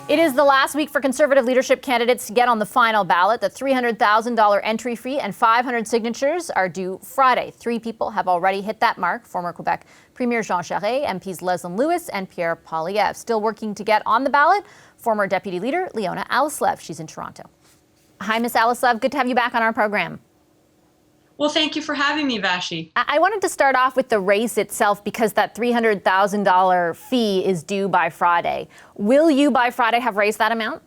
It is the last week for Conservative leadership candidates to get on the final ballot. The $300,000 entry fee and 500 signatures are due Friday. 3 people have already hit that mark. Former Quebec Premier Jean Charest, MPs Leslyn Lewis and Pierre Poilievre. Still working to get on the ballot, former Deputy Leader Leona Alleslev. She's in Toronto. Hi, Ms. Alleslev. Good to have you back on our program. Well, thank you for having me, Vashi. I wanted to start off with the race itself because that $300,000 fee is due by Friday. Will you by Friday have raised that amount?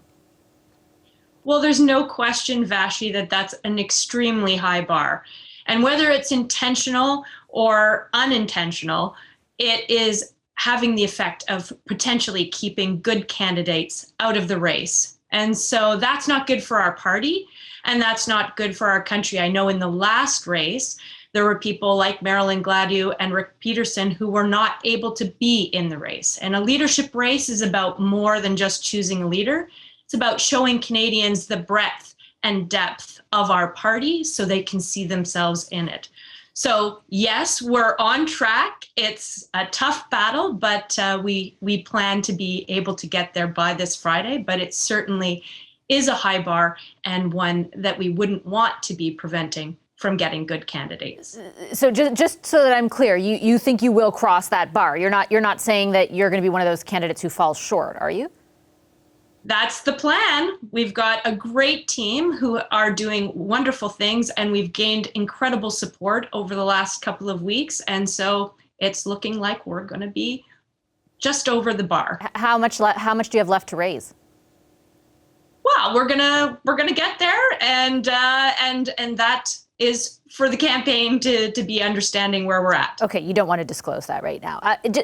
Well, there's no question, Vashi, that that's an extremely high bar. And whether it's intentional or unintentional, it is having the effect of potentially keeping good candidates out of the race. And so that's not good for our party. And that's not good for our country. I know in the last race, there were people like Marilyn Gladu and Rick Peterson who were not able to be in the race. And a leadership race is about more than just choosing a leader. It's about showing Canadians the breadth and depth of our party so they can see themselves in it. So yes, we're on track. It's a tough battle, but we plan to be able to get there by this Friday. But it certainly is a high bar and one that we wouldn't want to be preventing from getting good candidates. So just so that I'm clear, you think you will cross that bar. You're not saying that you're going to be one of those candidates who falls short, are you? That's the plan. We've got a great team who are doing wonderful things, and we've gained incredible support over the last couple of weeks. And so it's looking like we're going to be just over the bar. How much do you have left to raise? Well, we're gonna get there, and that is for the campaign to be understanding where we're at. Okay, you don't want to disclose that right now.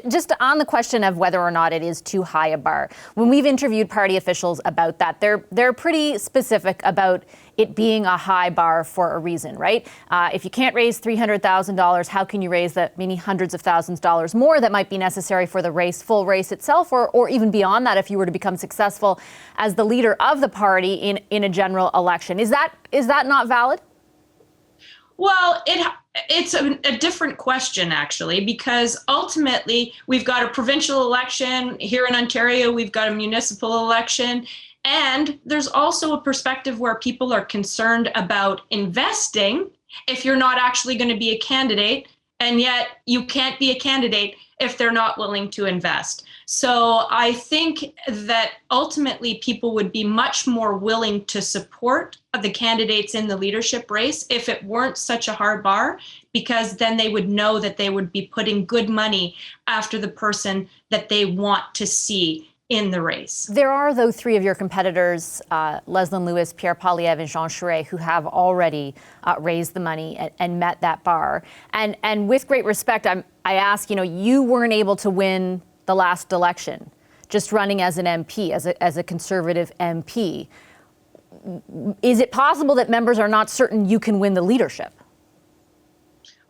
Just on the question of whether or not it is too high a bar, when we've interviewed party officials about that, they're pretty specific about it being a high bar for a reason, right? If you can't raise $300,000, how can you raise that many hundreds of thousands of dollars more that might be necessary for the full race itself, or even beyond that if you were to become successful as the leader of the party in a general election? Is that not valid? Well, it's a different question, actually, because ultimately we've got a provincial election here in Ontario, we've got a municipal election, and there's also a perspective where people are concerned about investing if you're not actually going to be a candidate, and yet you can't be a candidate if they're not willing to invest. So I think that ultimately people would be much more willing to support the candidates in the leadership race if it weren't such a hard bar, because then they would know that they would be putting good money after the person that they want to see in the race. There are, though, 3 of your competitors, Leslyn Lewis, Pierre Poilievre, and Jean Charest, who have already raised the money and met that bar. And with great respect, I ask, you weren't able to win the last election, just running as an MP, as a Conservative MP. Is it possible that members are not certain you can win the leadership?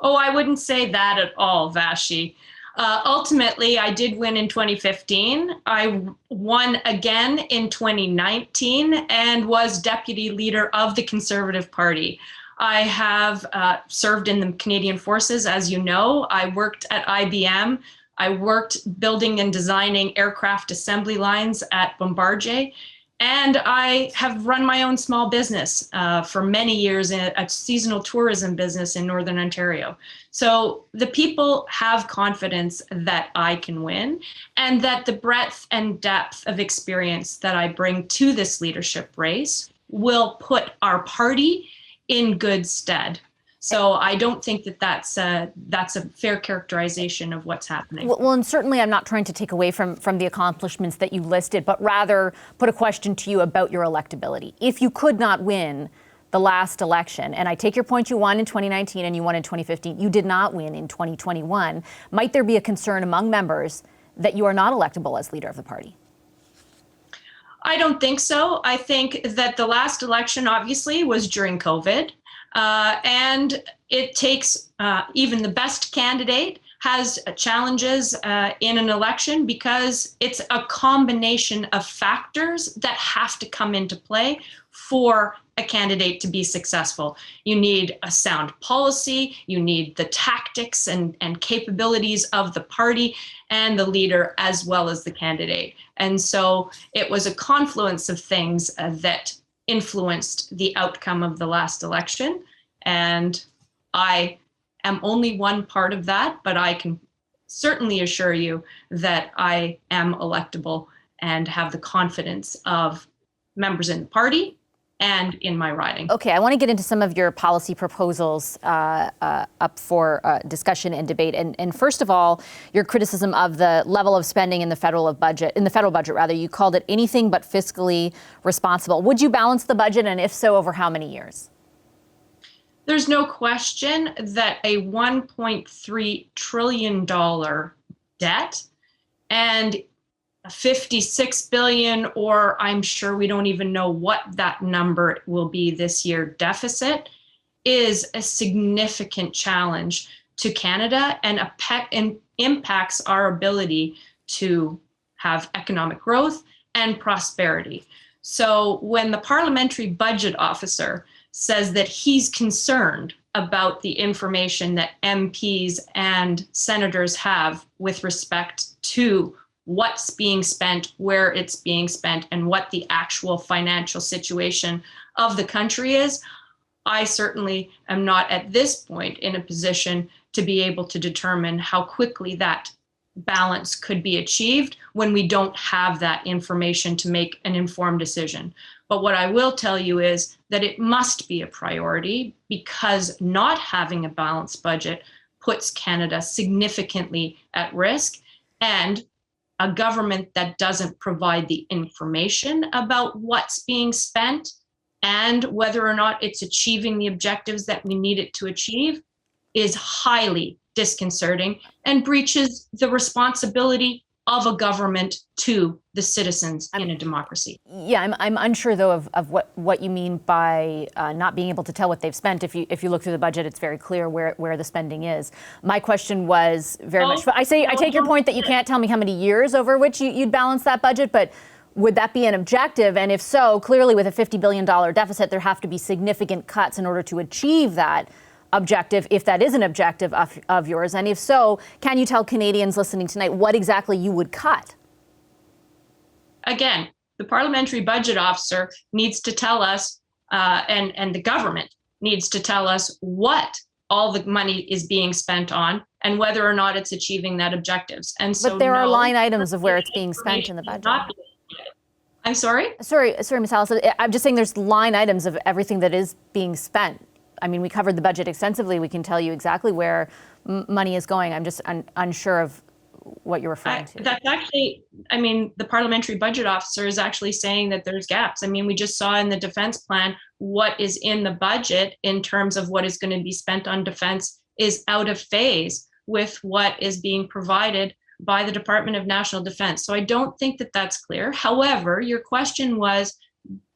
Oh, I wouldn't say that at all, Vashi. Ultimately, I did win in 2015. I won again in 2019 and was deputy leader of the Conservative Party. I have served in the Canadian Forces, as you know. I worked at IBM. I worked building and designing aircraft assembly lines at Bombardier. And I have run my own small business for many years, a seasonal tourism business in Northern Ontario. So the people have confidence that I can win, and that the breadth and depth of experience that I bring to this leadership race will put our party in good stead. So I don't think that that's a fair characterization of what's happening. Well, and certainly I'm not trying to take away from the accomplishments that you listed, but rather put a question to you about your electability. If you could not win the last election, and I take your point, you won in 2019 and you won in 2015, you did not win in 2021, might there be a concern among members that you are not electable as leader of the party? I don't think so. I think that the last election obviously was during COVID. And it takes even the best candidate has challenges in an election because it's a combination of factors that have to come into play for a candidate to be successful. You need a sound policy, you need the tactics and capabilities of the party and the leader as well as the candidate. And so it was a confluence of things that influenced the outcome of the last election. And I am only one part of that, but I can certainly assure you that I am electable and have the confidence of members in the party and in my riding. Okay, I want to get into some of your policy proposals up for discussion and debate. And first of all, your criticism of the level of spending in the federal budget, you called it anything but fiscally responsible. Would you balance the budget, and if so, over how many years? There's no question that a $1.3 trillion debt and $56 billion, or I'm sure we don't even know what that number will be this year, deficit is a significant challenge to Canada and impacts our ability to have economic growth and prosperity. So when the parliamentary budget officer says that he's concerned about the information that MPs and senators have with respect to what's being spent, where it's being spent, and what the actual financial situation of the country is, I certainly am not at this point in a position to be able to determine how quickly that balance could be achieved when we don't have that information to make an informed decision. But what I will tell you is that it must be a priority, because not having a balanced budget puts Canada significantly at risk, and a government that doesn't provide the information about what's being spent and whether or not it's achieving the objectives that we need it to achieve is highly disconcerting and breaches the responsibility of a government to the citizens in a democracy. Yeah, I'm unsure though of what you mean by not being able to tell what they've spent. If you look through the budget, it's very clear where the spending is. My question was very much. I take your point that you can't tell me how many years over which you'd balance that budget, but would that be an objective? And if so, clearly with a $50 billion deficit, there have to be significant cuts in order to achieve that objective, if that is an objective of yours. And if so, can you tell Canadians listening tonight what exactly you would cut? Again, the parliamentary budget officer needs to tell us, and the government needs to tell us what all the money is being spent on and whether or not it's achieving that objectives. And so, but there are line items of where it's being spent in the budget. I'm sorry? Sorry, Ms. Alleslev. I'm just saying there's line items of everything that is being spent. I mean, we covered the budget extensively. We can tell you exactly where money is going. I'm just unsure of what you're referring to. That's actually, I mean, the parliamentary budget officer is actually saying that there's gaps. I mean, we just saw in the defense plan what is in the budget in terms of what is going to be spent on defense is out of phase with what is being provided by the Department of National Defense. So I don't think that that's clear. However, your question was,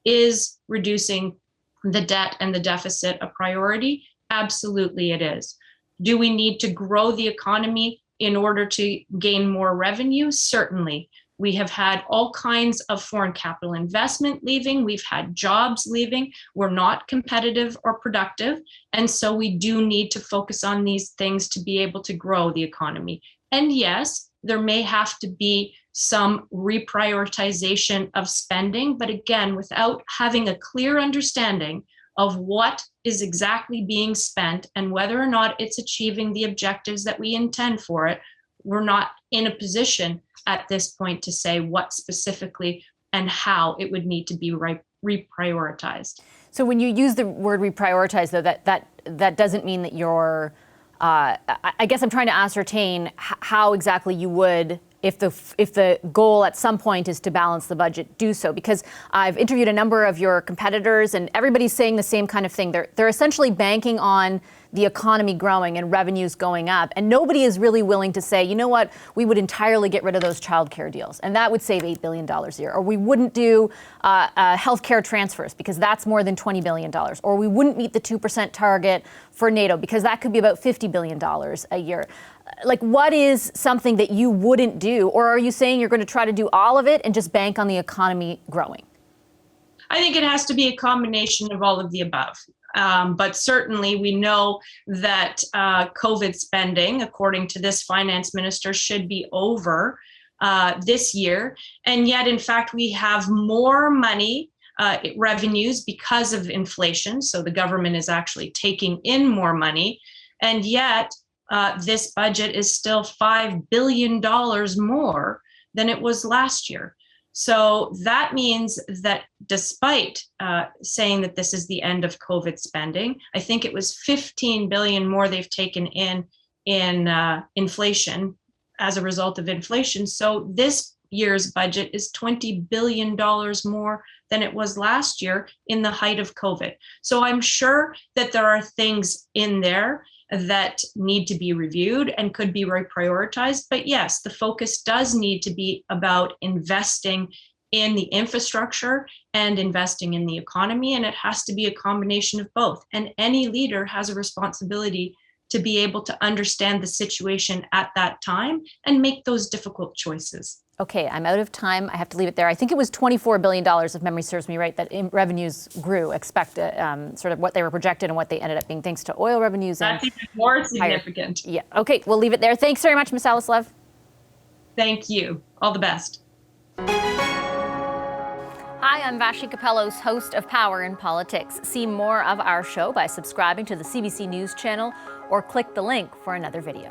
is reducing the debt and the deficit a priority? Absolutely it is. Do we need to grow the economy in order to gain more revenue? Certainly. We have had all kinds of foreign capital investment leaving. We've had jobs leaving. We're not competitive or productive. And so we do need to focus on these things to be able to grow the economy. And yes, there may have to be some reprioritization of spending, but again, without having a clear understanding of what is exactly being spent and whether or not it's achieving the objectives that we intend for it, we're not in a position at this point to say what specifically and how it would need to be reprioritized. So when you use the word reprioritize, though, that doesn't mean that you're, I guess I'm trying to ascertain how exactly you would, if the goal at some point is to balance the budget, do so. Because I've interviewed a number of your competitors and everybody's saying the same kind of thing. They're essentially banking on the economy growing and revenues going up. And nobody is really willing to say, you know what, we would entirely get rid of those childcare deals, and that would save $8 billion a year. Or we wouldn't do healthcare transfers because that's more than $20 billion. Or we wouldn't meet the 2% target for NATO because that could be about $50 billion a year. Like, what is something that you wouldn't do? Or are you saying you're going to try to do all of it and just bank on the economy growing? I think it has to be a combination of all of the above. But certainly we know that COVID spending, according to this finance minister, should be over this year. And yet, in fact, we have more money, revenues because of inflation. So the government is actually taking in more money. And yet, this budget is still $5 billion more than it was last year. So that means that despite saying that this is the end of COVID spending, I think it was 15 billion more they've taken in inflation as a result of inflation. So this year's budget is $20 billion more than it was last year in the height of COVID. So I'm sure that there are things in there that need to be reviewed and could be reprioritized. But yes, the focus does need to be about investing in the infrastructure and investing in the economy. And it has to be a combination of both. And any leader has a responsibility to be able to understand the situation at that time and make those difficult choices. Okay, I'm out of time. I have to leave it there. I think it was $24 billion, if memory serves me right, that revenues grew, sort of what they were projected and what they ended up being, thanks to oil revenues. That's even more significant. Yeah, okay, we'll leave it there. Thanks very much, Ms. Alleslev. Thank you. All the best. Hi, I'm Vashi Capellos, host of Power in Politics. See more of our show by subscribing to the CBC News channel or click the link for another video.